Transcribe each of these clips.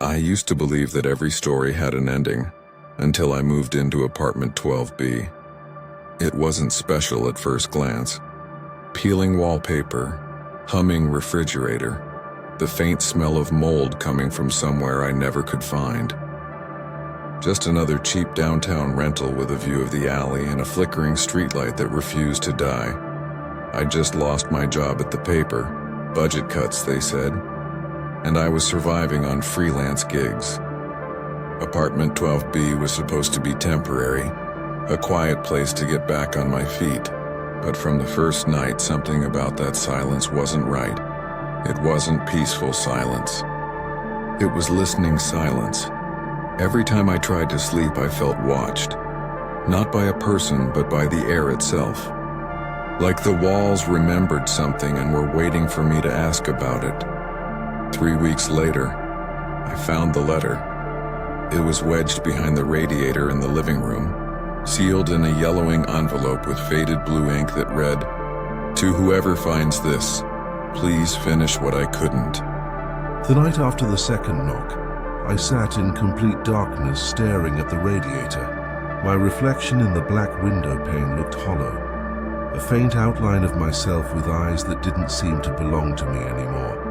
I used to believe that every story had an ending, until I moved into apartment 12B. It wasn't special at first glance. Peeling wallpaper, humming refrigerator, the faint smell of mold coming from somewhere I never could find. Just another cheap downtown rental with a view of the alley and a flickering streetlight that refused to die. I just lost my job at the paper. Budget cuts, they said. And I was surviving on freelance gigs. Apartment 12B was supposed to be temporary, a quiet place to get back on my feet. But from the first night, something about that silence wasn't right. It wasn't peaceful silence. It was listening silence. Every time I tried to sleep, I felt watched. Not by a person, but by the air itself. Like the walls remembered something and were waiting for me to ask about it. 3 weeks later, I found the letter. It was wedged behind the radiator in the living room, sealed in a yellowing envelope with faded blue ink that read, "To whoever finds this, please finish what I couldn't." The night after the second knock, I sat in complete darkness staring at the radiator. My reflection in the black window pane looked hollow, a faint outline of myself with eyes that didn't seem to belong to me anymore.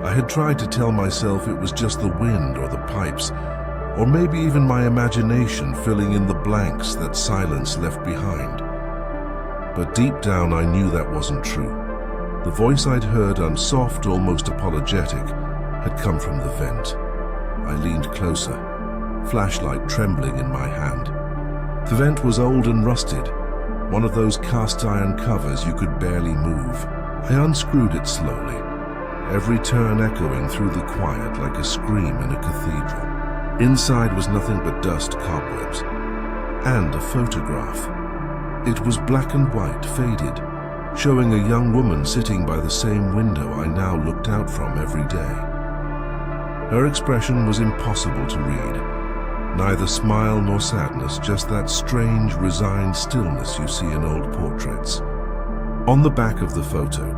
I had tried to tell myself it was just the wind or the pipes, or maybe even my imagination filling in the blanks that silence left behind. But deep down I knew that wasn't true. The voice I'd heard, unsoft, almost apologetic, had come from the vent. I leaned closer, flashlight trembling in my hand. The vent was old and rusted, one of those cast iron covers you could barely move. I unscrewed it slowly, every turn echoing through the quiet like a scream in a cathedral. Inside was nothing but dust, cobwebs, and a photograph. It was black and white, faded, showing a young woman sitting by the same window I now looked out from every day. Her expression was impossible to read. Neither smile nor sadness, just that strange, resigned stillness you see in old portraits. On the back of the photo,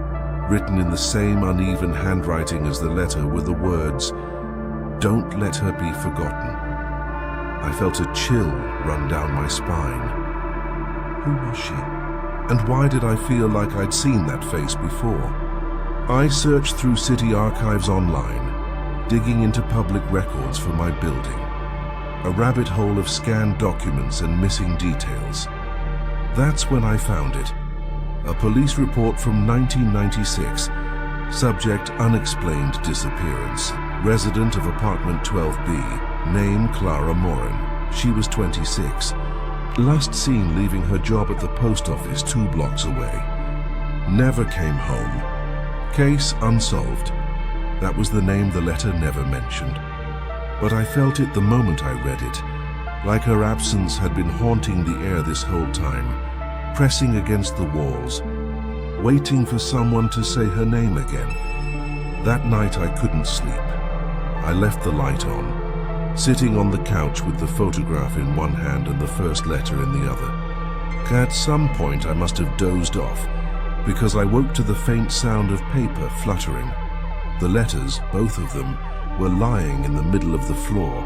written in the same uneven handwriting as the letter, were the words, "Don't let her be forgotten." I felt a chill run down my spine. Who was she? And why did I feel like I'd seen that face before? I searched through city archives online, digging into public records for my building. A rabbit hole of scanned documents and missing details. That's when I found it. A police report from 1996. Subject: unexplained disappearance. Resident of apartment 12B. Name: Clara Morin. She was 26. Last seen leaving her job at the post office 2 blocks away. Never came home. Case unsolved. That was the name the letter never mentioned. But I felt it the moment I read it, like her absence had been haunting the air this whole time, pressing against the walls, waiting for someone to say her name again. That night I couldn't sleep. I left the light on, sitting on the couch with the photograph in one hand and the first letter in the other. At some point I must have dozed off, because I woke to the faint sound of paper fluttering. The letters, both of them, were lying in the middle of the floor,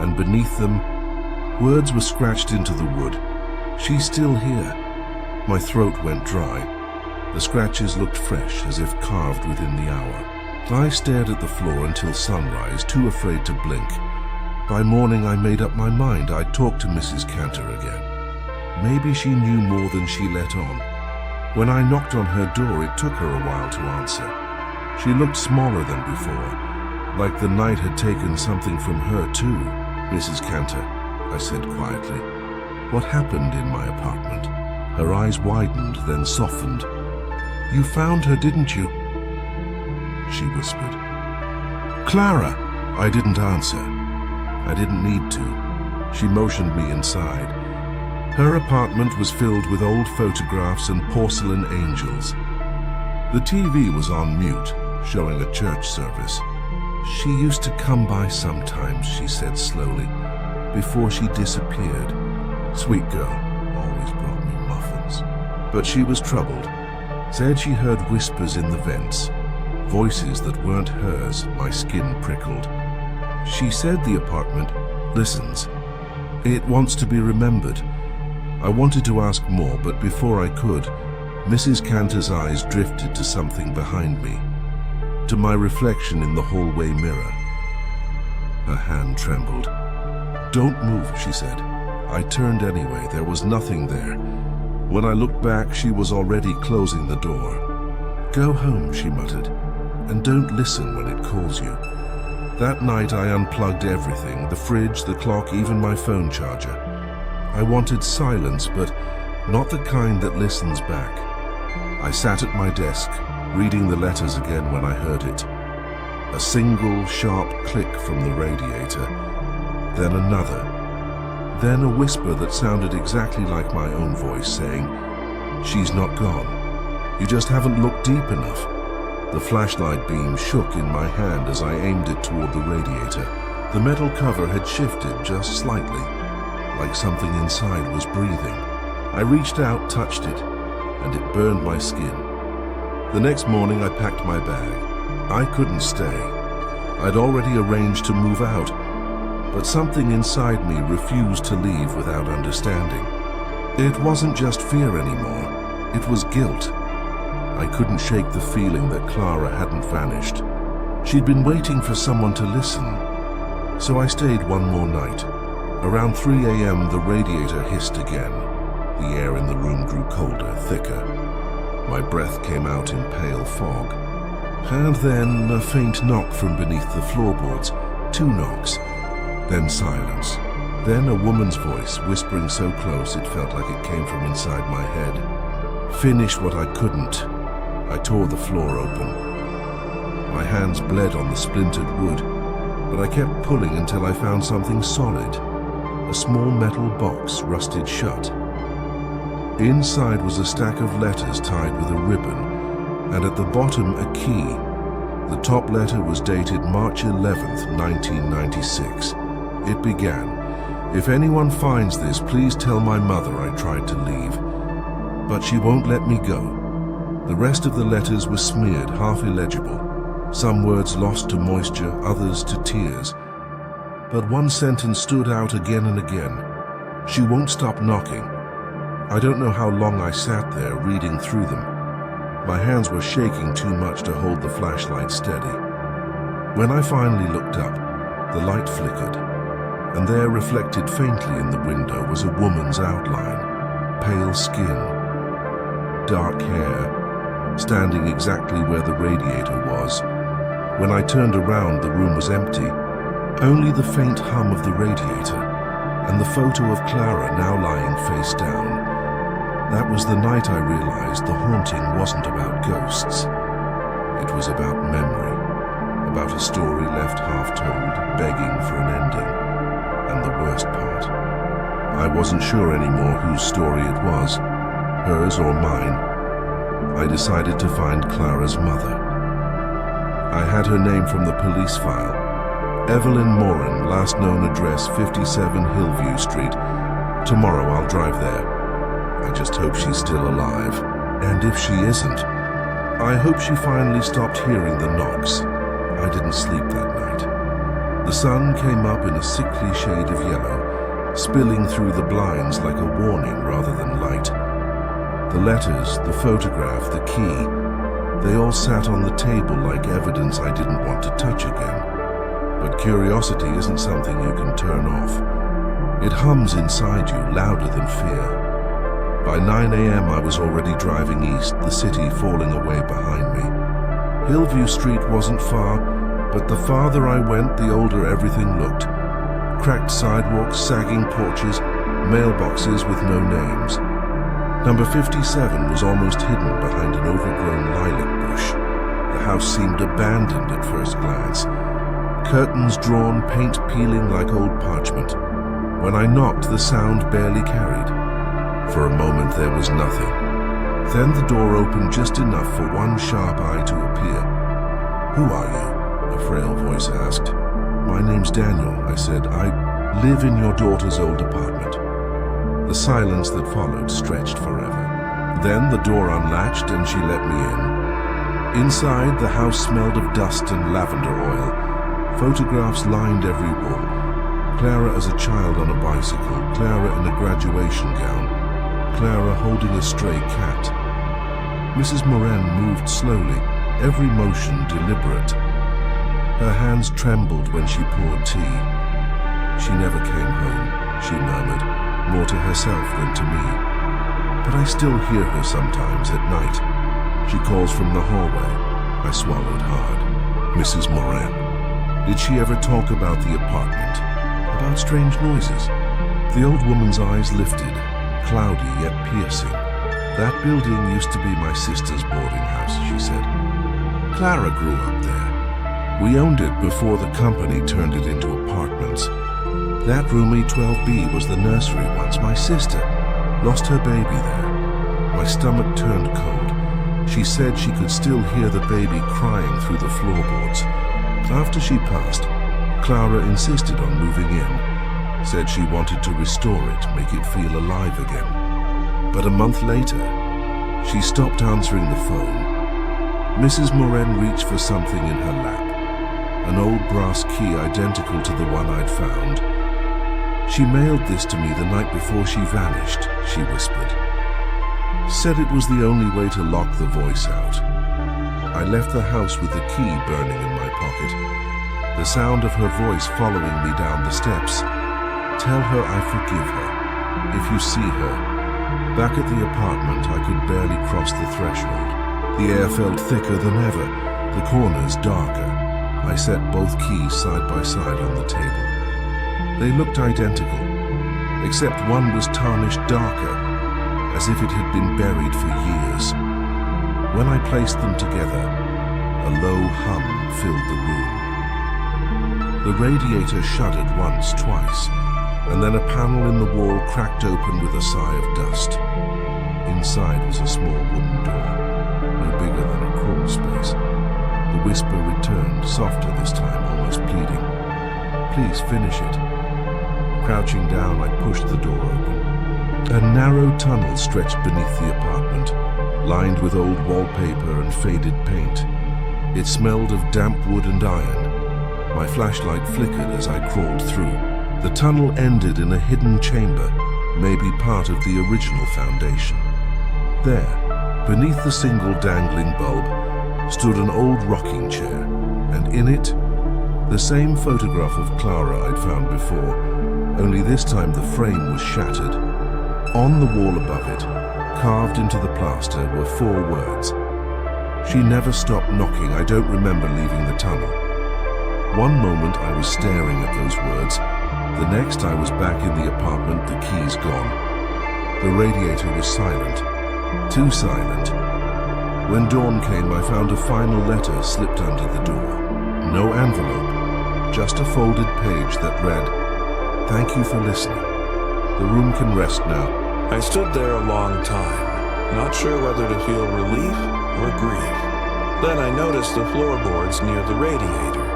and beneath them, words were scratched into the wood. "She's still here." My throat went dry. The scratches looked fresh, as if carved within the hour. I stared at the floor until sunrise, too afraid to blink. By morning I made up my mind I'd talk to Mrs. Cantor again. Maybe she knew more than she let on. When I knocked on her door, it took her a while to answer. She looked smaller than before, like the night had taken something from her too. "Mrs. Cantor," I said quietly, "what happened in my apartment?" Her eyes widened, then softened. "You found her, didn't you?" she whispered. "Clara!" I didn't answer. I didn't need to. She motioned me inside. Her apartment was filled with old photographs and porcelain angels. The TV was on mute, showing a church service. "She used to come by sometimes," she said slowly, "before she disappeared. Sweet girl, always brought me muffins." But she was troubled. Said she heard whispers in the vents, voices that weren't hers. My skin prickled. She said the apartment listens. It wants to be remembered. I wanted to ask more, but before I could, Mrs. Cantor's eyes drifted to something behind me, to my reflection in the hallway mirror. Her hand trembled. "Don't move," she said. I turned anyway. There was nothing there. When I looked back, she was already closing the door. "Go home," she muttered, "and don't listen when it calls you." That night I unplugged everything, the fridge, the clock, even my phone charger. I wanted silence, but not the kind that listens back. I sat at my desk, reading the letters again when I heard it. A single sharp click from the radiator, then another. Then a whisper that sounded exactly like my own voice saying, "She's not gone. You just haven't looked deep enough." The flashlight beam shook in my hand as I aimed it toward the radiator. The metal cover had shifted just slightly, like something inside was breathing. I reached out, touched it, and it burned my skin. The next morning I packed my bag. I couldn't stay. I'd already arranged to move out, but something inside me refused to leave without understanding. It wasn't just fear anymore, it was guilt. I couldn't shake the feeling that Clara hadn't vanished. She'd been waiting for someone to listen. So I stayed one more night. Around 3 a.m. the radiator hissed again. The air in the room grew colder, thicker. My breath came out in pale fog. And then a faint knock from beneath the floorboards. 2 knocks. Then silence. Then a woman's voice, whispering so close it felt like it came from inside my head. Finish what I couldn't. I tore the floor open. My hands bled on the splintered wood, but I kept pulling until I found something solid. A small metal box rusted shut. Inside was a stack of letters tied with a ribbon, and at the bottom a key. The top letter was dated March 11th, 1996. It began, "If anyone finds this, please tell my mother I tried to leave, but she won't let me go." The rest of the letters were smeared, half illegible. Some words lost to moisture, others to tears. But one sentence stood out again and again. "She won't stop knocking." I don't know how long I sat there reading through them. My hands were shaking too much to hold the flashlight steady. When I finally looked up, the light flickered, and there, reflected faintly in the window, was a woman's outline. Pale skin, dark hair, standing exactly where the radiator was. When I turned around, the room was empty. Only the faint hum of the radiator, and the photo of Clara now lying face down. That was the night I realized the haunting wasn't about ghosts. It was about memory, about a story left half-told, begging for an ending. And the worst part, I wasn't sure anymore whose story it was, hers or mine. I decided to find Clara's mother. I had her name from the police file. Evelyn Moran, last known address 57 Hillview Street. Tomorrow I'll drive there. I just hope she's still alive. And if she isn't, I hope she finally stopped hearing the knocks. I didn't sleep that night. The sun came up in a sickly shade of yellow, spilling through the blinds like a warning rather than light. The letters, the photograph, the key, they all sat on the table like evidence I didn't want to touch again. But curiosity isn't something you can turn off. It hums inside you louder than fear. By 9 a.m. I was already driving east, the city falling away behind me. Hillview Street wasn't far, but the farther I went, the older everything looked. Cracked sidewalks, sagging porches, mailboxes with no names. Number 57 was almost hidden behind an overgrown lilac bush. The house seemed abandoned at first glance. Curtains drawn, paint peeling like old parchment. When I knocked, the sound barely carried. For a moment there was nothing. Then the door opened just enough for one sharp eye to appear. "Who are you?" a frail voice asked. "My name's Daniel," I said. "I live in your daughter's old apartment." The silence that followed stretched forever. Then the door unlatched and she let me in. Inside, the house smelled of dust and lavender oil. Photographs lined every wall. Clara as a child on a bicycle, Clara in a graduation gown, Clara holding a stray cat. Mrs. Moran moved slowly, every motion deliberate. Her hands trembled when she poured tea. She never came home, she murmured, more to herself than to me. But I still hear her sometimes at night. She calls from the hallway. I swallowed hard. Mrs. Moran. Did she ever talk about the apartment? About strange noises? The old woman's eyes lifted, cloudy yet piercing. That building used to be my sister's boarding house, she said. Clara grew up there. We owned it before the company turned it into apartments. That room E12B was the nursery once. My sister lost her baby there. My stomach turned cold. She said she could still hear the baby crying through the floorboards. After she passed, Clara insisted on moving in, said she wanted to restore it, make it feel alive again. But a month later, she stopped answering the phone. Mrs. Moran reached for something in her lap, an old brass key identical to the one I'd found. She mailed this to me the night before she vanished, she whispered. Said it was the only way to lock the voice out. I left the house with the key burning in my pocket, the sound of her voice following me down the steps. Tell her I forgive her. If you see her. Back at the apartment, I could barely cross the threshold. The air felt thicker than ever, the corners darker. I set both keys side by side on the table. They looked identical, except one was tarnished darker, as if it had been buried for years. When I placed them together, a low hum filled the room. The radiator shuddered once, twice, and then a panel in the wall cracked open with a sigh of dust. Inside was a small wooden door, no bigger than a crawl space. The whisper returned, softer this time, almost pleading. Please finish it. Crouching down, I pushed the door open. A narrow tunnel stretched beneath the apartment, lined with old wallpaper and faded paint. It smelled of damp wood and iron. My flashlight flickered as I crawled through. The tunnel ended in a hidden chamber, maybe part of the original foundation. There, beneath the single dangling bulb, stood an old rocking chair, and in it, the same photograph of Clara I'd found before, only this time the frame was shattered. On the wall above it, carved into the plaster, were 4 words. She never stopped knocking. I don't remember leaving the tunnel. One moment I was staring at those words. The next I was back in the apartment, the keys gone. The radiator was silent. Too silent. When dawn came, I found a final letter slipped under the door. No envelope, just a folded page that read, "Thank you for listening. The room can rest now." I stood there a long time, not sure whether to feel relief or grief. Then I noticed the floorboards near the radiator.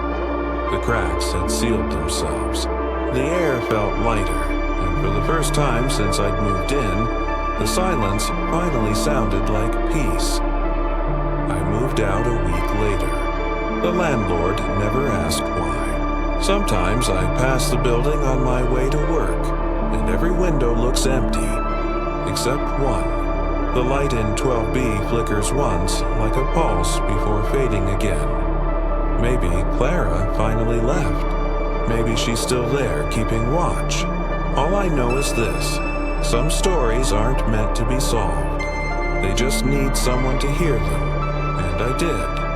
The cracks had sealed themselves. The air felt lighter, and for the first time since I'd moved in, the silence finally sounded like peace. I moved out a week later. The landlord never asked why. Sometimes I pass the building on my way to work, and every window looks empty, except one. The light in 12B flickers once, like a pulse, before fading again. Maybe Clara finally left. Maybe she's still there, keeping watch. All I know is this: some stories aren't meant to be solved. They just need someone to hear them, and I did.